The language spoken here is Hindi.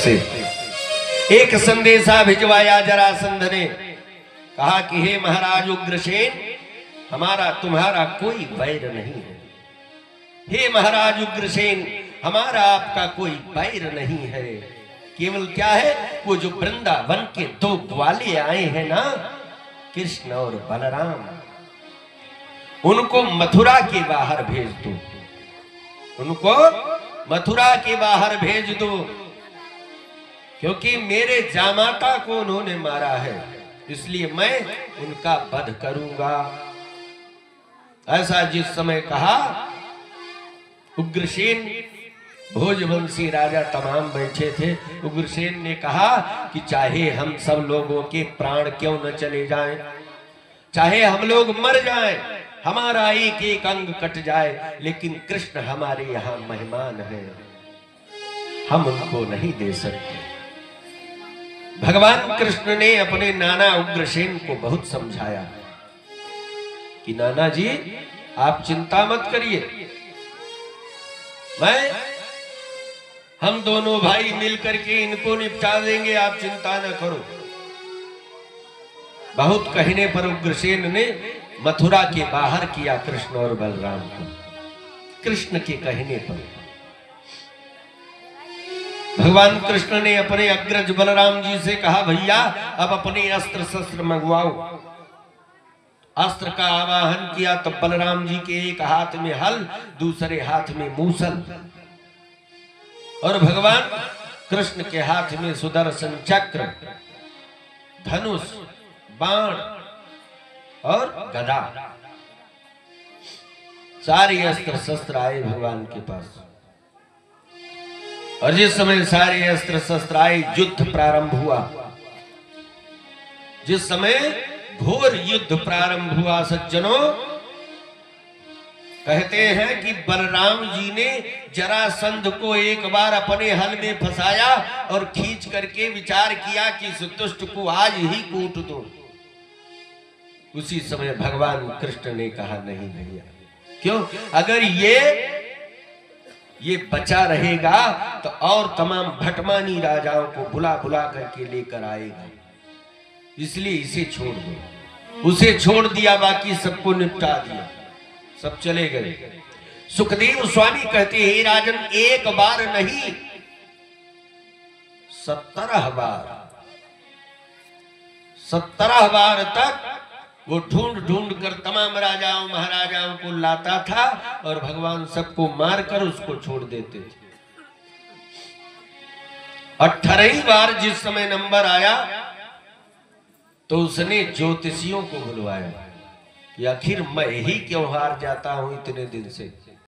से एक संदेशा भिजवाया जरासंध ने। कहा कि हे महाराज उग्रसेन, हमारा तुम्हारा कोई वैर नहीं है। हे महाराज उग्रसेन, हमारा आपका कोई वैर नहीं है। केवल क्या है, वो जो वृंदावन के दो ग्वाले आए हैं ना, कृष्ण और बलराम, उनको मथुरा के बाहर भेज दो। उनको मथुरा के बाहर भेज दो, क्योंकि मेरे जामाता को उन्होंने मारा है, इसलिए मैं उनका वध करूंगा। ऐसा जिस समय कहा, उग्रसेन, भोजवंशी राजा तमाम बैठे थे। उग्रसेन ने कहा कि चाहे हम सब लोगों के प्राण क्यों न चले जाएं, चाहे हम लोग मर जाएं, हमारा एक एक अंग कट जाए, लेकिन कृष्ण हमारे यहाँ मेहमान हैं, हम उनको नहीं दे सकते। भगवान कृष्ण ने अपने नाना उग्रसेन को बहुत समझाया कि नाना जी, आप चिंता मत करिए, हम दोनों भाई मिलकर के इनको निपटा देंगे, आप चिंता न करो। बहुत कहने पर उग्रसेन ने मथुरा के बाहर किया कृष्ण और बलराम को। कृष्ण के कहने पर भगवान कृष्ण ने अपने अग्रज बलराम जी से कहा, भैया अब अपने अस्त्र शस्त्र मंगवाओ। अस्त्र का आवाहन किया तो बलराम जी के एक हाथ में हल, दूसरे हाथ में मूसल, और भगवान कृष्ण के हाथ में सुदर्शन चक्र, धनुष, बाण और गदा, सारे अस्त्र शस्त्र आए भगवान के पास। और जिस समय सारे अस्त्र शस्त्र आए, युद्ध प्रारंभ हुआ। जिस समय घोर युद्ध प्रारंभ हुआ, सज्जनों, कहते हैं कि बलराम जी ने जरासंध को एक बार अपने हल में फंसाया और खींच करके विचार किया कि इस दुष्ट को आज ही कूट दो। उसी समय भगवान कृष्ण ने कहा, नहीं भैया, क्यों, अगर ये बचा रहेगा तो और तमाम भटमानी राजाओं को बुला बुला करके लेकर आएगा, इसलिए इसे छोड़ दो। उसे छोड़ दिया, बाकी सबको निपटा दिया, सब चले गए। सुखदेव स्वामी कहते हैं, राजन, एक बार नहीं 17 बार, 17 बार तक वो ढूंढ ढूंढ कर तमाम राजाओं महाराजाओं को लाता था और भगवान सबको मारकर उसको छोड़ देते थे। 18वीं बार जिस समय नंबर आया तो उसने ज्योतिषियों को बुलवाया कि आखिर मैं ही क्यों हार जाता हूं इतने दिन से।